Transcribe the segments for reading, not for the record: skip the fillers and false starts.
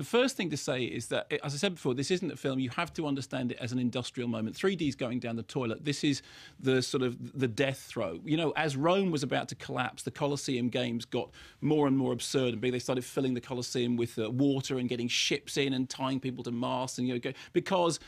The first thing to say is that, as I said before, this isn't a film. You have to understand it as an industrial moment. 3D's going down the toilet. This is the sort of the death throw. You know, as Rome was about to collapse, the Colosseum games got more and more absurd and big. They started filling the Colosseum with water and getting ships in and tying people to masts, and because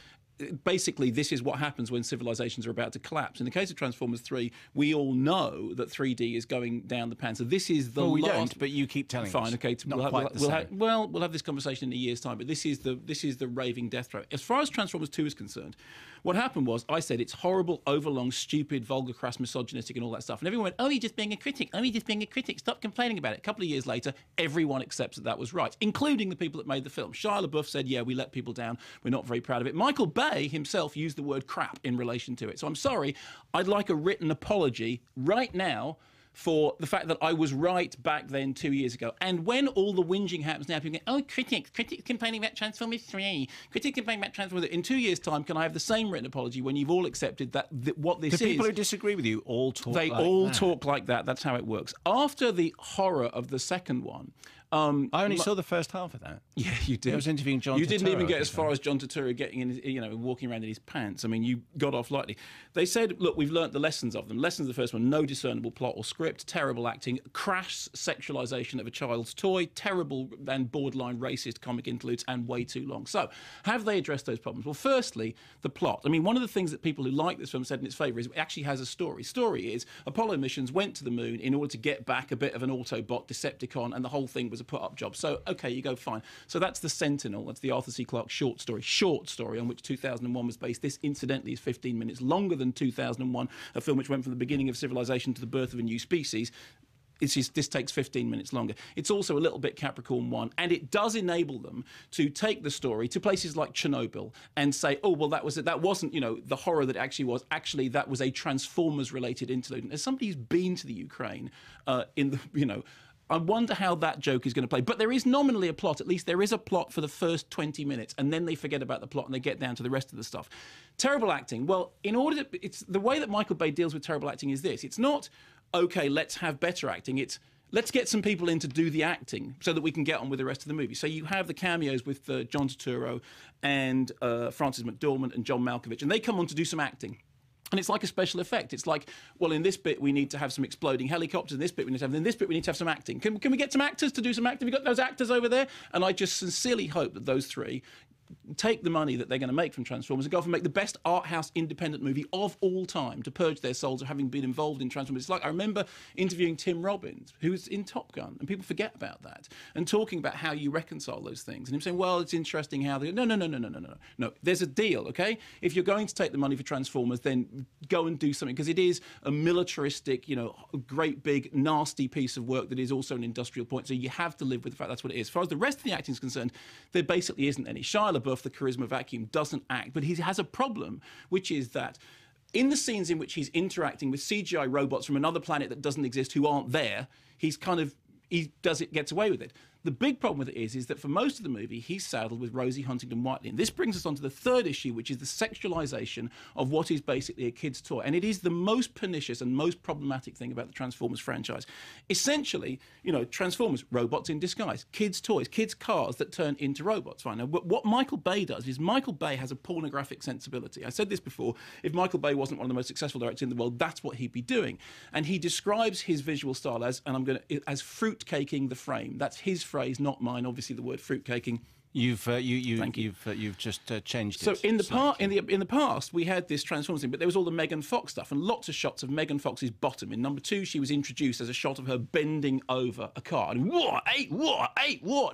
basically this is what happens when civilizations are about to collapse. In the case of Transformers 3, we all know that 3D is going down the pan. So this is the well, we last... don't, but you keep telling us. Fine, okay. We'll have this conversation in a year's time, but this is the raving death throw. As far as Transformers 2 is concerned, what happened was, I said it's horrible, overlong, stupid, vulgar, crass, misogynistic and all that stuff. And everyone went, oh, you're just being a critic. Oh, you're just being a critic. Stop complaining about it. A couple of years later, everyone accepts that was right, including the people that made the film. Shia LaBeouf said, yeah, we let people down. We're not very proud of it. Michael Bay himself used the word crap in relation to it. So I'm sorry. I'd like a written apology right now for the fact that I was right back then 2 years ago. And when all the whinging happens now, people go, oh, critics complaining about Transformers 3, critics complaining about Transformers... In 2 years' time, can I have the same written apology when you've all accepted that what this is... The people who disagree with you all talk like that? They all talk like that. That's how it works. After the horror of the second one... I only saw the first half of that. Yeah, you did. I was interviewing John Turturro. You didn't even get as far as John Turturro getting in, walking around in his pants. I mean, you got off lightly. They said, look, we've learnt the lessons of them. Lessons of the first one, no discernible plot or script, terrible acting, crass sexualisation of a child's toy, terrible and borderline racist comic interludes, and way too long. So, have they addressed those problems? Well, firstly, the plot. I mean, one of the things that people who like this film said in its favour is it actually has a story. Story is, Apollo missions went to the moon in order to get back a bit of an Autobot Decepticon, and the whole thing was a put-up job. So, okay, you go, fine. So that's The Sentinel. That's the Arthur C. Clarke short story on which 2001 was based. This, incidentally, is 15 minutes longer than 2001, a film which went from the beginning of civilization to the birth of a new species. This takes 15 minutes longer. It's also a little bit Capricorn 1, and it does enable them to take the story to places like Chernobyl and say, oh, well, that wasn't, the horror that actually was. Actually, that was a Transformers-related interlude. And as somebody who's been to the Ukraine, I wonder how that joke is going to play. But there is nominally a plot. At least there is a plot for the first 20 minutes, and then they forget about the plot and they get down to the rest of the stuff. Terrible acting. Well, it's the way that Michael Bay deals with terrible acting is this. It's not, okay, let's have better acting. It's, let's get some people in to do the acting so that we can get on with the rest of the movie. So you have the cameos with John Turturro and Frances McDormand and John Malkovich, and they come on to do some acting. And it's like a special effect. It's like, well, in this bit we need to have some exploding helicopters. In this bit we need to have. In this bit we need to have some acting. Can we get some actors to do some acting? Have we got those actors over there? And I just sincerely hope that those three take the money that they're going to make from Transformers and go off and make the best art house independent movie of all time to purge their souls of having been involved in Transformers. It's like, I remember interviewing Tim Robbins, who was in Top Gun, and people forget about that, and talking about how you reconcile those things, and him saying, well, it's interesting how they... No, there's a deal, okay? If you're going to take the money for Transformers, then go and do something, because it is a militaristic, great big nasty piece of work that is also an industrial point, so you have to live with the fact that's what it is. As far as the rest of the acting is concerned, there basically isn't any. Shia LaBeouf, the charisma vacuum, doesn't act, but he has a problem, which is that in the scenes in which he's interacting with CGI robots from another planet that doesn't exist who aren't there, gets away with it. The big problem with it is that for most of the movie, he's saddled with Rosie Huntington-Whiteley. And this brings us on to the third issue, which is the sexualization of what is basically a kid's toy. And it is the most pernicious and most problematic thing about the Transformers franchise. Essentially, Transformers, robots in disguise, kids' toys, kids' cars that turn into robots. Right? Now, what Michael Bay does is Michael Bay has a pornographic sensibility. I said this before. If Michael Bay wasn't one of the most successful directors in the world, that's what he'd be doing. And he describes his visual style as fruitcaking the frame. That's his phrase, not mine. Obviously, the word fruitcaking. You've just changed it. So in the past, we had this Transformers thing, but there was all the Megan Fox stuff and lots of shots of Megan Fox's bottom. In number 2, she was introduced as a shot of her bending over a car. And what?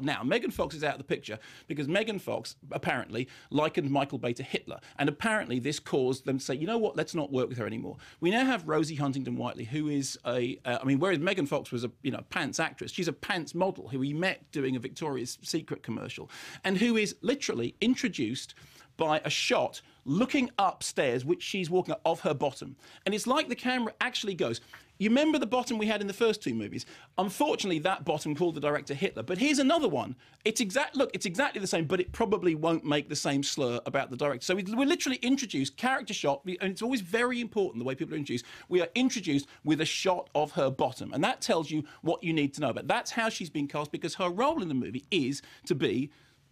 Now, Megan Fox is out of the picture because Megan Fox apparently likened Michael Bay to Hitler. And apparently this caused them to say, you know what, let's not work with her anymore. We now have Rosie Huntington-Whiteley, who is whereas Megan Fox was a pants actress, she's a pants model who we met doing a Victoria's Secret commercial, and who is literally introduced by a shot looking upstairs, which she's walking up, of her bottom. And it's like the camera actually goes, you remember the bottom we had in the first 2 movies? Unfortunately, that bottom called the director Hitler. But here's another one. It's exactly the same, but it probably won't make the same slur about the director. So we're literally introduced, character shot, and it's always very important the way people are introduced. We are introduced with a shot of her bottom. And that tells you what you need to know. But that's how she's been cast, because her role in the movie is to be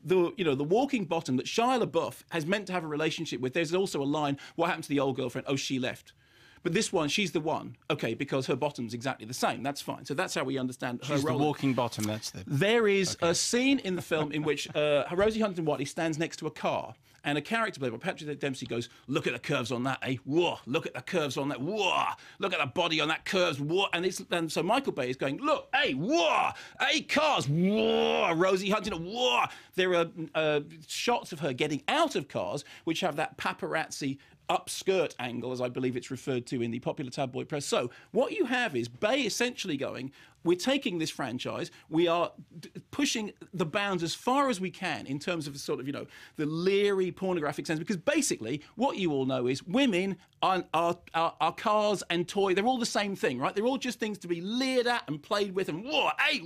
the walking bottom that Shia LaBeouf has meant to have a relationship with. There's also a line, what happened to the old girlfriend? Oh, she left. But this one, she's the one. Okay, because her bottom's exactly the same. That's fine. So that's how we understand her role. She's the walking bottom, that's the... There is a scene in the film in which Rosie Huntington-Whiteley stands next to a car, and a character played by Patrick Dempsey goes, look at the curves on that, eh? Whoa, look at the curves on that. Whoa, look at the body on that curves. Whoa. And so Michael Bay is going, look, hey, whoa, hey, cars, whoa, Rosie Huntington, whoa. There are shots of her getting out of cars, which have that paparazzi upskirt angle, as I believe it's referred to in the popular tabloid press. So what you have is Bay essentially going, we're taking this franchise, we are pushing the bounds as far as we can in terms of the sort of, the leery pornographic sense, because basically what you all know is women are cars and toy, they're all the same thing, right? They're all just things to be leered at and played with and whoa, hey,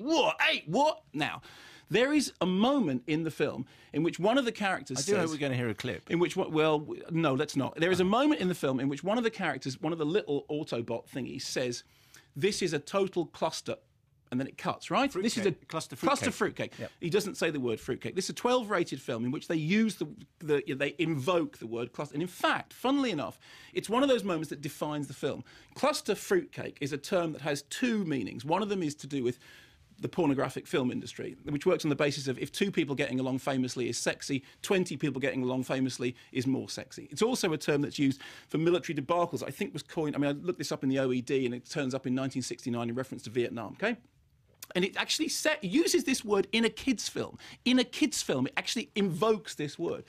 what? Now, there is a moment in the film in which one of the characters I do hope we're going to hear a clip. In which, well, no, let's not. There is a moment in the film in which one of the characters, one of the little Autobot thingies, says, this is a total cluster. And then it cuts, right? Fruitcake. This is a cluster fruitcake. Yep. He doesn't say the word fruitcake. This is a 12-rated film in which they use they invoke the word cluster. And in fact, funnily enough, it's one of those moments that defines the film. Cluster fruitcake is a term that has two meanings. One of them is to do with the pornographic film industry, which works on the basis of if 2 people getting along famously is sexy, 20 people getting along famously is more sexy. It's also a term that's used for military debacles. I think was coined, I looked this up in the OED and it turns up in 1969 in reference to Vietnam, okay? And it actually uses this word in a kid's film. In a kid's film, it actually invokes this word.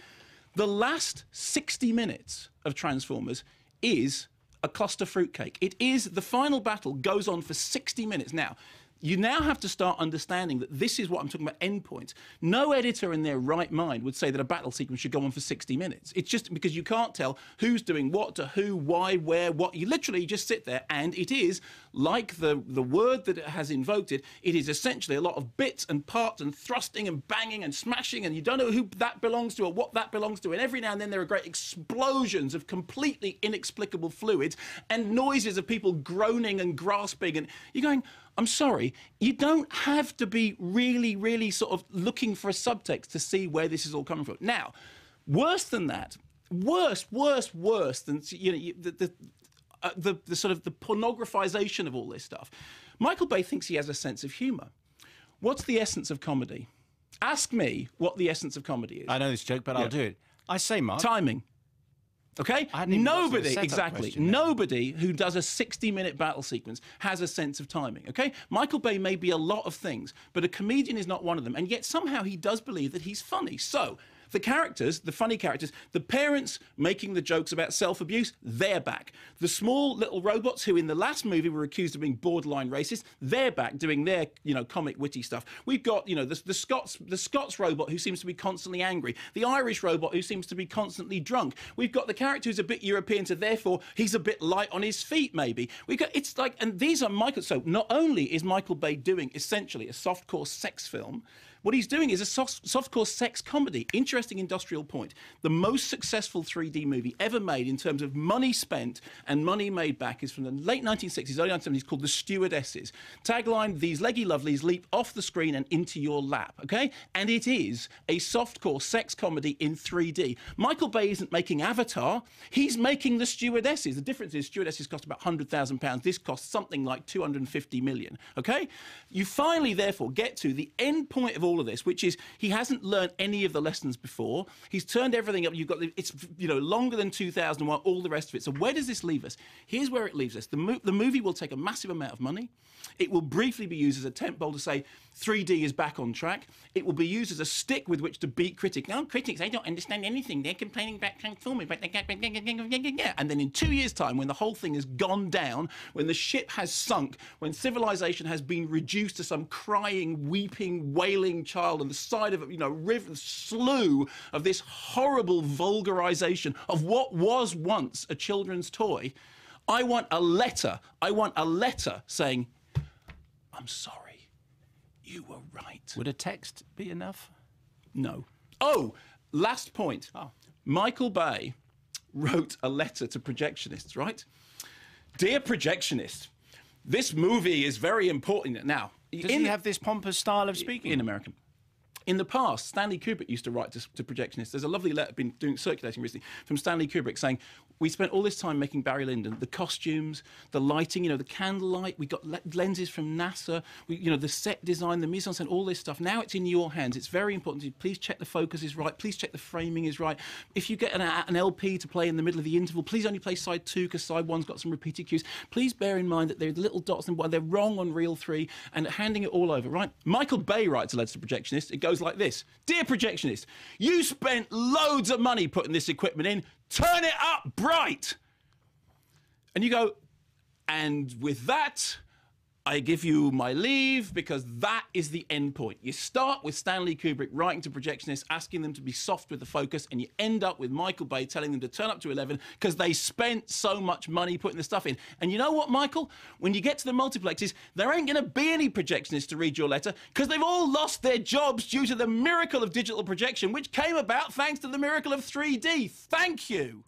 The last 60 minutes of Transformers is a cluster fruitcake. It is, the final battle goes on for 60 minutes. Now, you now have to start understanding that this is what I'm talking about, endpoints. No editor in their right mind would say that a battle sequence should go on for 60 minutes. It's just because you can't tell who's doing what to who, why, where, what. You literally just sit there, and it is, like the word that it has invoked it is essentially a lot of bits and parts and thrusting and banging and smashing, and you don't know who that belongs to or what that belongs to. And every now and then there are great explosions of completely inexplicable fluids and noises of people groaning and grasping, and you're going, I'm sorry, you don't have to be really, really sort of looking for a subtext to see where this is all coming from. Now, worse than that, worse than the sort of the pornographization of all this stuff. Michael Bay thinks he has a sense of humour. What's the essence of comedy? Ask me what the essence of comedy is. I know this joke, but I'll do it. I say, Mark. Timing. Okay? Nobody who does a 60-minute battle sequence has a sense of timing, okay? Michael Bay may be a lot of things, but a comedian is not one of them, and yet somehow he does believe that he's funny. So, the characters, the funny characters, the parents making the jokes about self-abuse, they're back. The small little robots who in the last movie were accused of being borderline racist, they're back doing their, comic witty stuff. We've got, the Scots robot who seems to be constantly angry, the Irish robot who seems to be constantly drunk. We've got the character who's a bit European, so therefore he's a bit light on his feet, maybe. It's like, and these are Michael. So not only is Michael Bay doing essentially a softcore sex film, what he's doing is a softcore sex comedy. Interesting industrial point. The most successful 3D movie ever made in terms of money spent and money made back is from the late 1960s, early 1970s, called The Stewardesses. Tagline, these leggy lovelies leap off the screen and into your lap, okay? And it is a softcore sex comedy in 3D. Michael Bay isn't making Avatar, he's making The Stewardesses. The difference is Stewardesses cost about £100,000. This costs something like 250 million, okay? You finally, therefore, get to the end point of all of this, which is he hasn't learned any of the lessons before. He's turned everything up. You've got it's longer than 2001, all the rest of it. So where does this leave us? Here's where it leaves us. The movie will take a massive amount of money. It will briefly be used as a tentpole to say 3D is back on track. It will be used as a stick with which to beat critics. Now, critics, they don't understand anything. They're complaining about Transformers, but they get... And then in 2 years' time, when the whole thing has gone down, when the ship has sunk, when civilization has been reduced to some crying, weeping, wailing child on the side of a river, slew of this horrible vulgarization of what was once a children's toy, I want a letter saying, I'm sorry, you were right. Would a text be enough? No. Oh, last point. Michael Bay wrote a letter to projectionists, right? Dear projectionists, this movie is very important. Now, does he have this pompous style of speaking? In American. In the past, Stanley Kubrick used to write to Projectionists. There's a lovely letter been circulating recently from Stanley Kubrick saying, we spent all this time making Barry Lyndon, the costumes, the lighting, the candlelight, we got lenses from NASA, the set design, the mise en scène, all this stuff. Now it's in your hands. It's very important. Please check the focus is right. Please check the framing is right. If you get an LP to play in the middle of the interval, please only play side 2 because side 1's got some repeated cues. Please bear in mind that there are little dots and they're wrong on reel 3 and handing it all over, right? Michael Bay writes a letter to Projectionists. It goes like this. Dear Projectionist, you spent loads of money putting this equipment in. Turn it up bright. And you go, and with that, I give you my leave, because that is the end point. You start with Stanley Kubrick writing to Projectionists, asking them to be soft with the focus, and you end up with Michael Bay telling them to turn up to 11 because they spent so much money putting the stuff in. And you know what, Michael? When you get to the multiplexes, there ain't going to be any projectionists to read your letter because they've all lost their jobs due to the miracle of digital projection, which came about thanks to the miracle of 3D. Thank you.